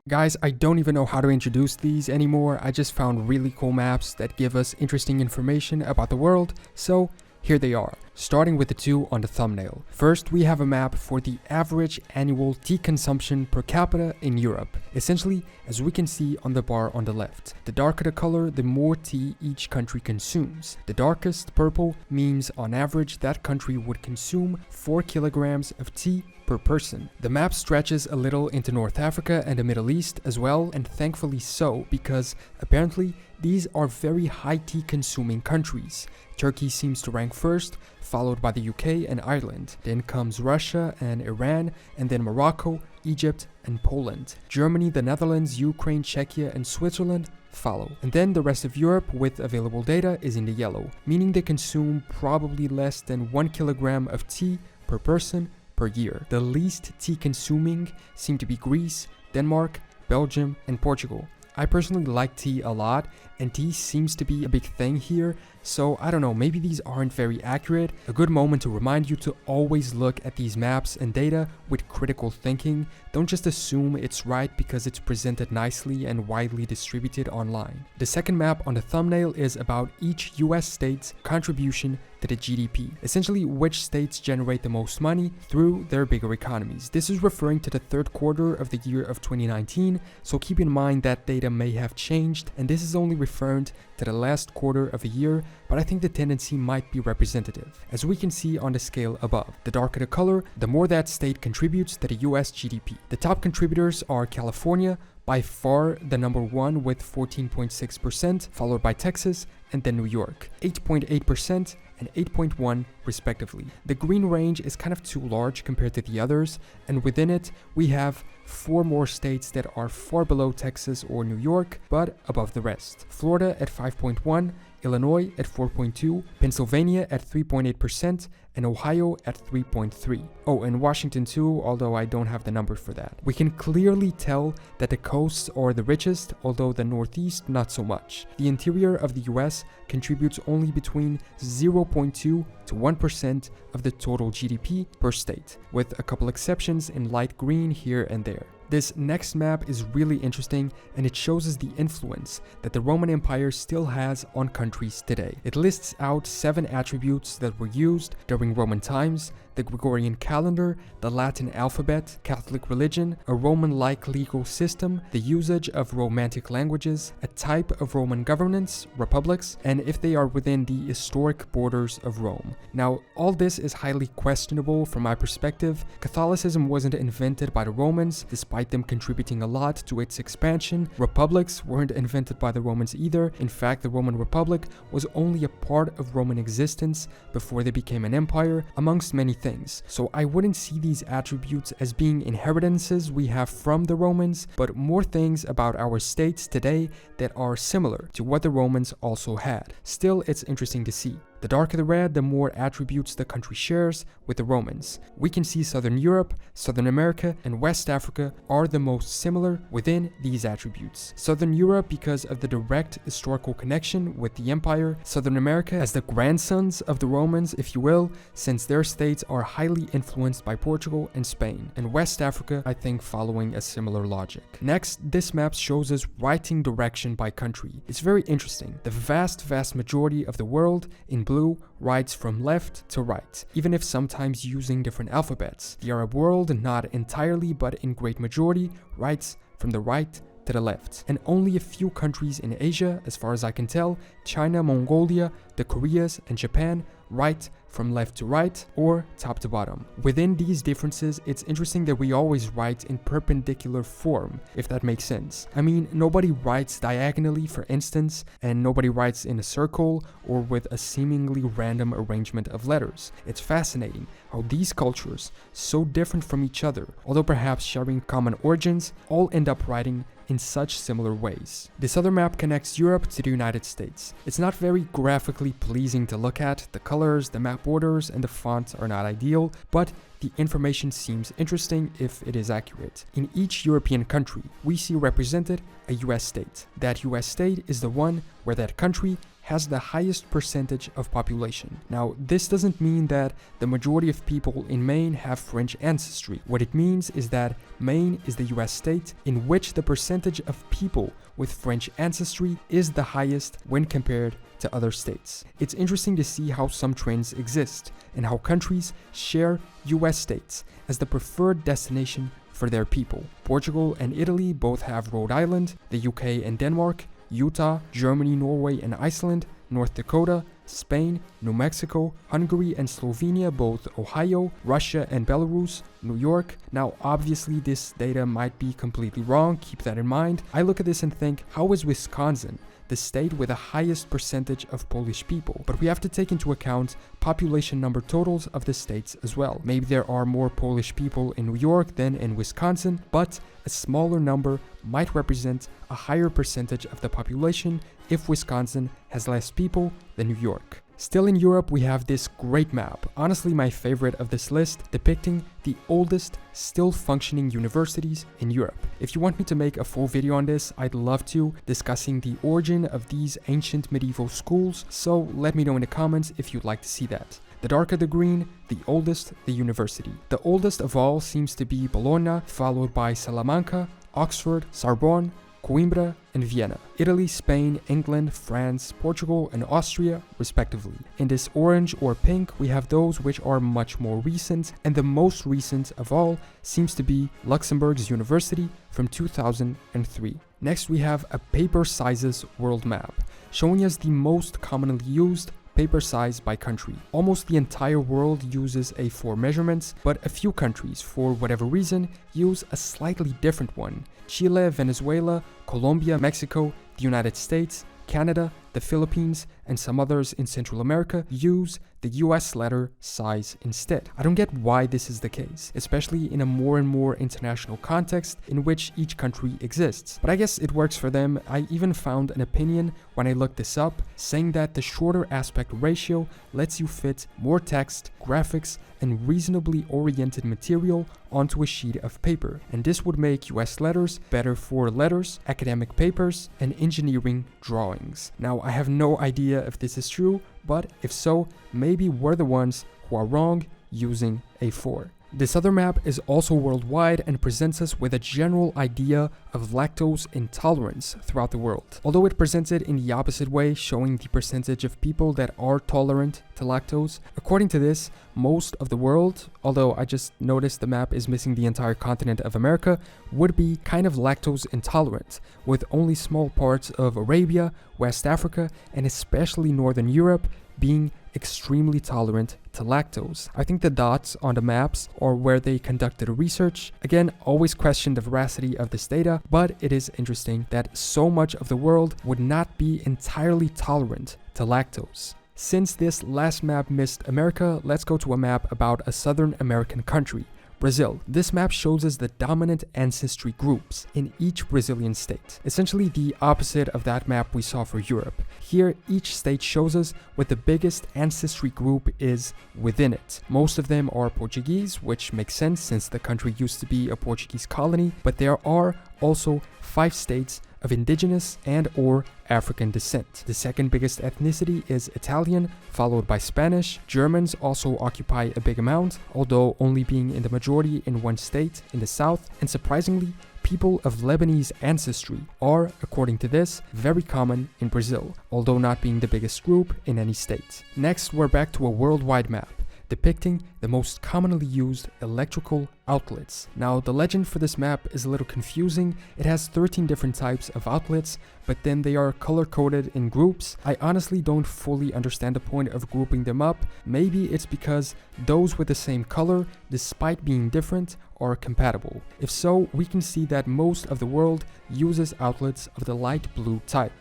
Guys, I don't even know how to introduce these anymore. I just found really cool maps that give us interesting information about the world, so here they are, starting with the two on the thumbnail. First, we have a map for the average annual tea consumption per capita in Europe. Essentially, as we can see on the bar on the left, the darker the color, the more tea each country consumes. The darkest purple means on average that country would consume 4 kilograms of tea per person. The map stretches a little into North Africa and the Middle East as well, and thankfully so, because apparently these are very high tea consuming countries. Turkey seems to rank first, followed by the UK and Ireland. Then comes Russia and Iran, and then Morocco, Egypt, and Poland. Germany, the Netherlands, Ukraine, Czechia, and Switzerland follow. And then the rest of Europe with available data is in the yellow, meaning they consume probably less than 1 kilogram of tea per person per year. The least tea consuming seem to be Greece, Denmark, Belgium, and Portugal. I personally like tea a lot, and tea seems to be a big thing here, so I don't know, maybe these aren't very accurate. A good moment to remind you to always look at these maps and data with critical thinking. Don't just assume it's right because it's presented nicely and widely distributed online. The second map on the thumbnail is about each US state's contribution to the GDP, essentially which states generate the most money through their bigger economies. This is referring to the third quarter of the year of 2019, so keep in mind that data may have changed, and this is only referring to the last quarter of a year, but I think the tendency might be representative. As we can see on the scale above, the darker the color, the more that state contributes to the US GDP. The top contributors are California, by far the number one with 14.6%, followed by Texas and then New York, 8.8% and 8.1% respectively. The green range is kind of too large compared to the others, and within it we have 4 more states that are far below Texas or New York, but above the rest. Florida at 5.1%, Illinois at 4.2%, Pennsylvania at 3.8%, and Ohio at 3.3%. Oh, and Washington too, although I don't have the numbers for that. We can clearly tell that the coasts are the richest, although the Northeast not so much. The interior of the US contributes only between 0.2 to 1% of the total GDP per state, with a couple exceptions in light green here and there. This next map is really interesting, and it shows us the influence that the Roman Empire still has on countries today. It lists out 7 attributes that were used during Roman times: the Gregorian calendar, the Latin alphabet, Catholic religion, a Roman-like legal system, the usage of Romantic languages, a type of Roman governance, republics, and if they are within the historic borders of Rome. Now, all this is highly questionable from my perspective. Catholicism wasn't invented by the Romans, despite them contributing a lot to its expansion. Republics weren't invented by the Romans either. In fact, the Roman Republic was only a part of Roman existence before they became an empire, amongst many things. So I wouldn't see these attributes as being inheritances we have from the Romans, but more things about our states today that are similar to what the Romans also had. Still, it's interesting to see. The darker the red, the more attributes the country shares with the Romans. We can see Southern Europe, Southern America, and West Africa are the most similar within these attributes. Southern Europe because of the direct historical connection with the empire. Southern America as the grandsons of the Romans, if you will, since their states are highly influenced by Portugal and Spain. And West Africa, I think, following a similar logic. Next, this map shows us writing direction by country. It's very interesting. The vast majority of the world in blue writes from left to right, even if sometimes using different alphabets. The Arab world, not entirely but in great majority, writes from the right to the left. And only a few countries in Asia, as far as I can tell, China, Mongolia, the Koreas, and Japan, write from left to right or top to bottom. Within these differences, it's interesting that we always write in perpendicular form, if that makes sense. I mean, nobody writes diagonally, for instance, and nobody writes in a circle or with a seemingly random arrangement of letters. It's fascinating how these cultures, so different from each other, although perhaps sharing common origins, all end up writing in such similar ways. This other map connects Europe to the United States. It's not very graphically pleasing to look at. The colors, the map borders, and the fonts are not ideal, but the information seems interesting if it is accurate. In each European country, we see represented a US state. That US state is the one where that country has the highest percentage of population. Now, this doesn't mean that the majority of people in Maine have French ancestry. What it means is that Maine is the US state in which the percentage of people with French ancestry is the highest when compared to other states. It's interesting to see how some trends exist and how countries share US states as the preferred destination for their people. Portugal and Italy both have Rhode Island, the UK and Denmark, Utah, Germany, Norway and Iceland, North Dakota, Spain, New Mexico, Hungary and Slovenia, both Ohio, Russia and Belarus, New York. Now, obviously this data might be completely wrong, keep that in mind. I look at this and think, how is Wisconsin the state with the highest percentage of Polish people? But we have to take into account population number totals of the states as well. Maybe there are more Polish people in New York than in Wisconsin, but a smaller number might represent a higher percentage of the population if Wisconsin has less people than New York. Still in Europe, we have this great map, honestly my favorite of this list, depicting the oldest still functioning universities in Europe. If you want me to make a full video on this, I'd love to, discussing the origin of these ancient medieval schools, so let me know in the comments if you'd like to see that. The darker the green, the oldest the university. The oldest of all seems to be Bologna, followed by Salamanca, Oxford, Sorbonne, Coimbra, and Vienna. Italy, Spain, England, France, Portugal, and Austria, respectively. In this orange or pink, we have those which are much more recent, and the most recent of all seems to be Luxembourg's University from 2003. Next, we have a paper sizes world map, showing us the most commonly used paper size by country. Almost the entire world uses A4 measurements, but a few countries, for whatever reason, use a slightly different one. Chile, Venezuela, Colombia, Mexico, the United States, Canada, the Philippines, and some others in Central America use the US letter size instead. I don't get why this is the case, especially in a more and more international context in which each country exists. But I guess it works for them. I even found an opinion when I looked this up saying that the shorter aspect ratio lets you fit more text, graphics, and reasonably oriented material onto a sheet of paper. And this would make US letters better for letters, academic papers, and engineering drawings. Now, I have no idea if this is true, but if so, maybe we're the ones who are wrong using A4. This other map is also worldwide and presents us with a general idea of lactose intolerance throughout the world. Although it presents it in the opposite way, showing the percentage of people that are tolerant to lactose, according to this, most of the world, although I just noticed the map is missing the entire continent of America, would be kind of lactose intolerant, with only small parts of Arabia, West Africa, and especially Northern Europe being extremely tolerant to lactose. I think the dots on the maps are where they conducted research. Again, always question the veracity of this data, but it is interesting that so much of the world would not be entirely tolerant to lactose. Since this last map missed America, let's go to a map about a Southern American country, Brazil. This map shows us the dominant ancestry groups in each Brazilian state. Essentially the opposite of that map we saw for Europe. Here, each state shows us what the biggest ancestry group is within it. Most of them are Portuguese, which makes sense since the country used to be a Portuguese colony, but there are also 5 states of indigenous and or African descent. The second biggest ethnicity is Italian, followed by Spanish. Germans also occupy a big amount, although only being in the majority in one state in the south, and surprisingly, people of Lebanese ancestry are, according to this, very common in Brazil, although not being the biggest group in any state. Next, we're back to a worldwide map, depicting the most commonly used electrical outlets. Now, the legend for this map is a little confusing. It has 13 different types of outlets, but then they are color-coded in groups. I honestly don't fully understand the point of grouping them up. Maybe it's because those with the same color, despite being different, are compatible. If so, we can see that most of the world uses outlets of the light blue type.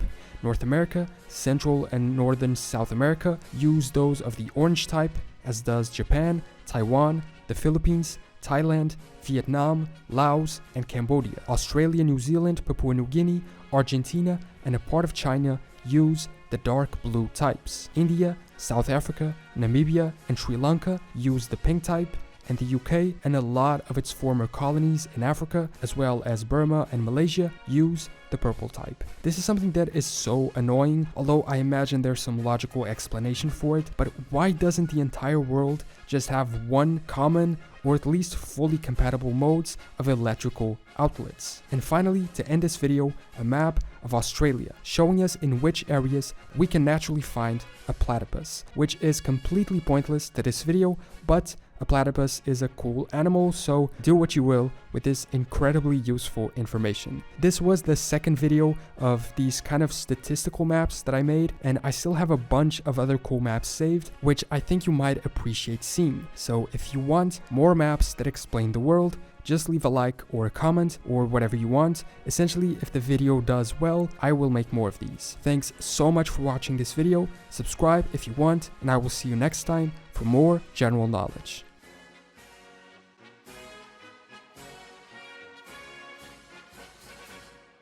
North America, Central and Northern South America use those of the orange type, as does Japan, Taiwan, the Philippines, Thailand, Vietnam, Laos, and Cambodia. Australia, New Zealand, Papua New Guinea, Argentina, and a part of China use the dark blue types. India, South Africa, Namibia, and Sri Lanka use the pink type, and the UK, and a lot of its former colonies in Africa, as well as Burma and Malaysia, use the purple type. This is something that is so annoying, although I imagine there's some logical explanation for it, but why doesn't the entire world just have one common or at least fully compatible modes of electrical outlets? And finally, to end this video, a map of Australia showing us in which areas we can naturally find a platypus, which is completely pointless to this video, but a platypus is a cool animal, so do what you will with this incredibly useful information. This was the second video of these kind of statistical maps that I made, and I still have a bunch of other cool maps saved, which I think you might appreciate seeing. So if you want more maps that explain the world, just leave a like or a comment or whatever you want. Essentially, if the video does well, I will make more of these. Thanks so much for watching this video. Subscribe if you want, and I will see you next time for more general knowledge.